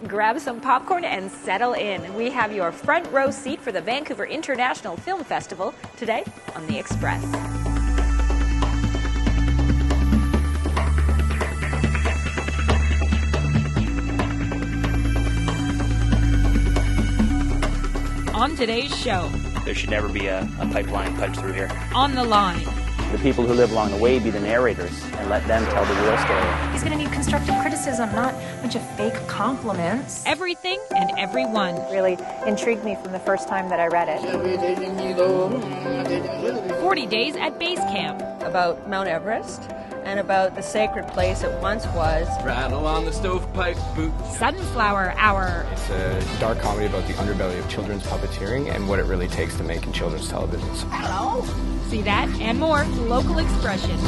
Grab some popcorn and settle in. We have your front row seat for the Vancouver International Film Festival today on The Express. On today's show, there should never be a pipeline punched through here. On the line. The people who live along the way be the narrators and let them tell the real story. He's going to need constructive criticism, not a bunch of fake compliments. Everything and everyone. Really intrigued me from the first time that I read it. 40 days at base camp. About Mount Everest and about the sacred place it once was. Rattle on the stovepipe boots. Sunflower Hour. It's a dark comedy about the underbelly of children's puppeteering and what it really takes to make in children's televisions. Hello. See that and more local expression.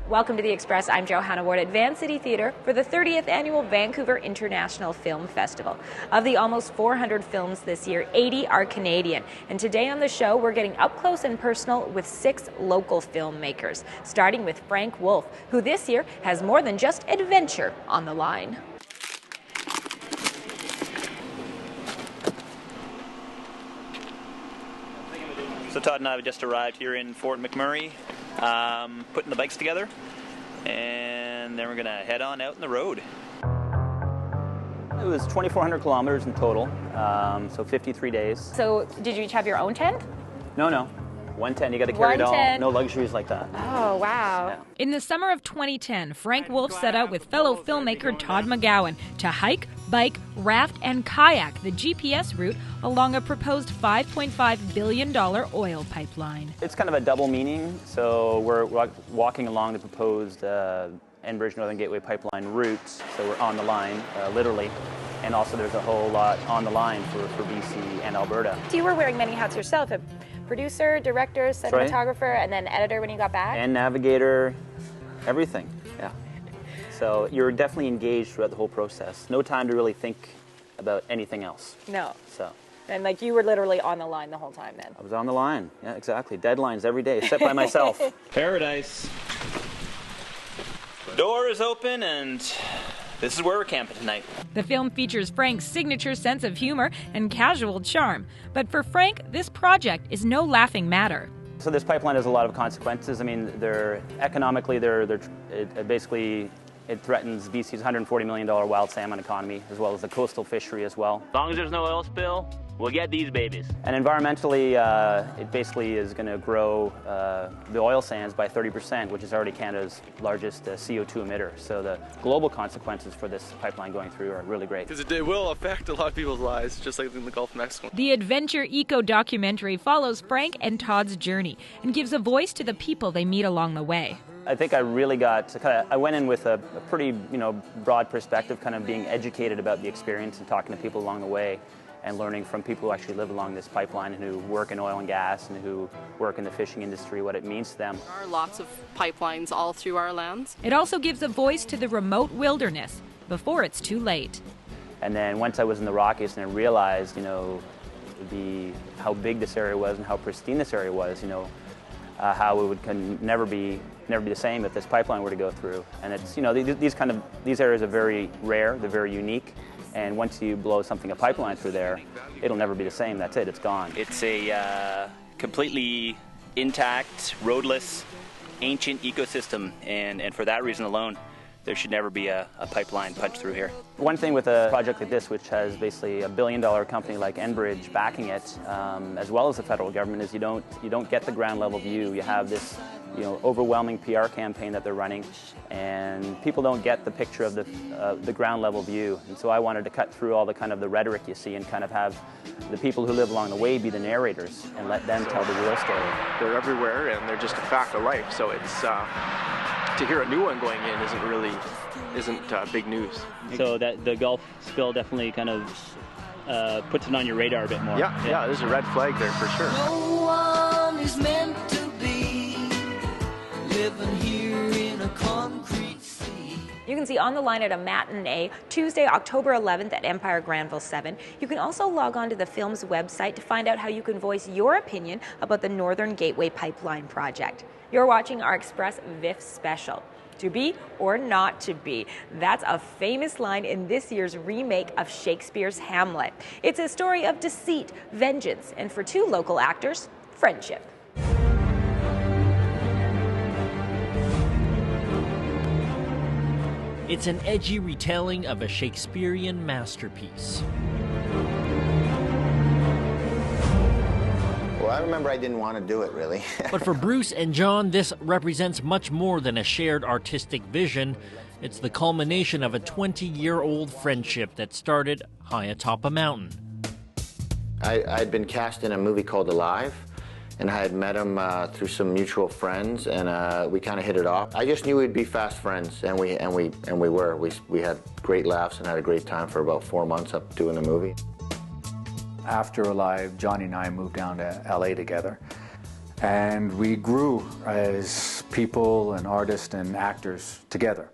Welcome to The Express. I'm Johanna Ward at Van City Theatre for the 30th Annual Vancouver International Film Festival. Of the almost 400 films this year, 80 are Canadian. And today on the show, we're getting up close and personal with 6 local filmmakers, starting with Frank Wolf, who this year has more than just adventure on the line. So Todd and I have just arrived here in Fort McMurray, putting the bikes together, and then we're going to head on out on the road. It was 2,400 kilometers in total, so 53 days. So did you each have your own tent? No. One tent, you got to carry it all. No luxuries like that. Oh, wow. Yeah. In the summer of 2010, Frank Wolf set out with fellow filmmaker Todd McGowan to hike, bike, raft, and kayak the GPS route along a proposed $5.5 billion oil pipeline. It's kind of a double meaning. So we're walking along the proposed Enbridge Northern Gateway pipeline route. So we're on the line, literally. And also there's a whole lot on the line for BC and Alberta. So you were wearing many hats yourself. A producer, director, cinematographer, and then editor when you got back? And navigator, everything, yeah. So you're definitely engaged throughout the whole process. No time to really think about anything else. No. So. And like you were literally on the line the whole time then? I was on the line, yeah, exactly. Deadlines every day, set by myself. Paradise. Door is open and this is where we're camping tonight. The film features Frank's signature sense of humor and casual charm. But for Frank, this project is no laughing matter. So this pipeline has a lot of consequences. I mean, economically, it threatens BC's $140 million wild salmon economy, as well as the coastal fishery as well. As long as there's no oil spill, we'll get these babies. And environmentally, it basically is going to grow the oil sands by 30%, which is already Canada's largest CO2 emitter. So the global consequences for this pipeline going through are really great. Because it will affect a lot of people's lives, just like in the Gulf of Mexico. The adventure eco-documentary follows Frank and Todd's journey and gives a voice to the people they meet along the way. I think I really I went in with a pretty, broad perspective, kind of being educated about the experience and talking to people along the way and learning from people who actually live along this pipeline and who work in oil and gas and who work in the fishing industry, what it means to them. There are lots of pipelines all through our lands. It also gives a voice to the remote wilderness before it's too late. And then once I was in the Rockies and I realized, how big this area was and how pristine this area was, how it would never be the same if this pipeline were to go through. And it's, these areas are very rare, they're very unique, and once you blow a pipeline through there, it'll never be the same. That's it, it's gone. It's a completely intact, roadless, ancient ecosystem, and for that reason alone, there should never be a pipeline punched through here. One thing with a project like this, which has basically $1 billion company like Enbridge backing it, as well as the federal government, is you don't get the ground level view. You have this overwhelming PR campaign that they're running, and people don't get the picture of the ground level view. And so I wanted to cut through all the rhetoric you see and kind of have the people who live along the way be the narrators and let them tell the real story. They're everywhere and they're just a fact of life, so it's to hear a new one going in isn't big news. So that the Gulf spill definitely kind of puts it on your radar a bit more. Yeah, there's a red flag there for sure. No one is meant to be living here in a concrete sea. You can see On the Line at a matinee Tuesday, October 11th at Empire Granville 7. You can also log on to the film's website to find out how you can voice your opinion about the Northern Gateway Pipeline project. You're watching our Express VIF special. To be or not to be. That's a famous line in this year's remake of Shakespeare's Hamlet. It's a story of deceit, vengeance, and for two local actors, friendship. It's an edgy retelling of a Shakespearean masterpiece. Well, I remember I didn't want to do it, really. But for Bruce and John, this represents much more than a shared artistic vision. It's the culmination of a 20-year-old friendship that started high atop a mountain. I'd been cast in a movie called Alive, and I had met him through some mutual friends, and we kind of hit it off. I just knew we'd be fast friends, and we were. We had great laughs and had a great time for about 4 months up doing the movie. After Alive, Johnny and I moved down to LA together, and we grew as people and artists and actors together.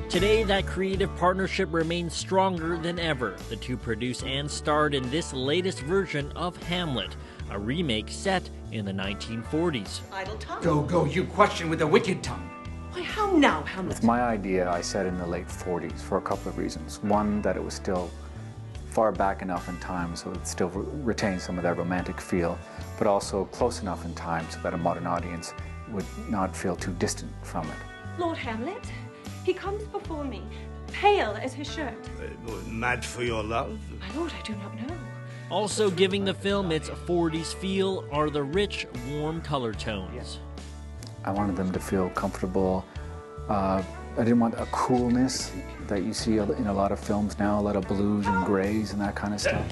Today, that creative partnership remains stronger than ever. The two produced and starred in this latest version of Hamlet, a remake set in the 1940s. Idle tongue. Go, you question with a wicked tongue. Why, how now, Hamlet? With my idea, I said in the late 40s for a couple of reasons. One, that it was still far back enough in time so it still retains some of that romantic feel, but also close enough in time so that a modern audience would not feel too distant from it. Lord Hamlet, he comes before me, pale as his shirt. Mad for your love? My lord, I do not know. Also giving the film its 40s feel are the rich, warm color tones. I wanted them to feel comfortable. I didn't want a coolness that you see in a lot of films now, a lot of blues and grays and that kind of stuff.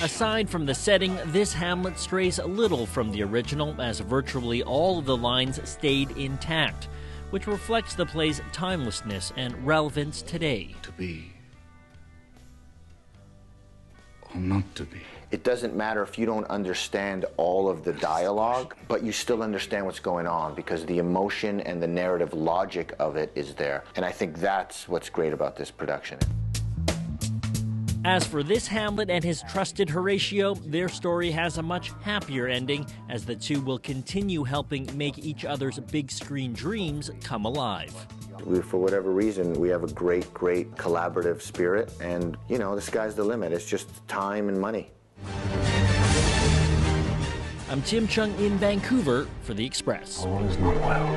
Aside from the setting, this Hamlet strays little from the original, as virtually all of the lines stayed intact, which reflects the play's timelessness and relevance today. To be or not to be. It doesn't matter if you don't understand all of the dialogue, but you still understand what's going on because the emotion and the narrative logic of it is there. And I think that's what's great about this production. As for this Hamlet and his trusted Horatio, their story has a much happier ending, as the two will continue helping make each other's big screen dreams come alive. For whatever reason, we have a great collaborative spirit, and you know, the sky's the limit. It's just time and money. I'm Chung in Vancouver for The Express. All is not well.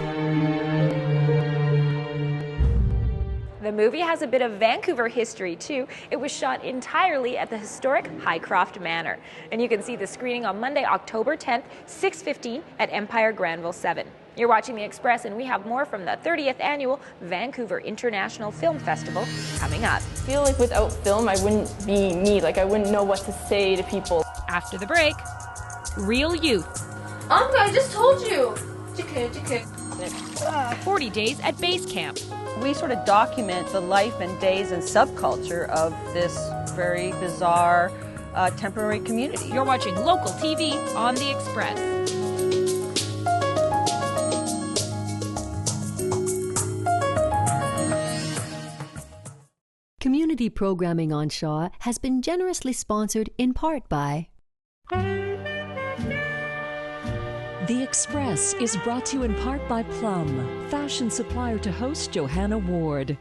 The movie has a bit of Vancouver history, too. It was shot entirely at the historic Highcroft Manor. And you can see the screening on Monday, October 10th, 6:15 at Empire Granville 7. You're watching The Express, and we have more from the 30th Annual Vancouver International Film Festival coming up. I feel like without film, I wouldn't be me. Like, I wouldn't know what to say to people. After the break, Real Youth. Uncle, I just told you. 40 days at base camp. We sort of document the life and days and subculture of this very bizarre temporary community. You're watching local TV on The Express. Community programming on Shaw has been generously sponsored in part by... The Express is brought to you in part by Plum, fashion supplier to host Johanna Ward.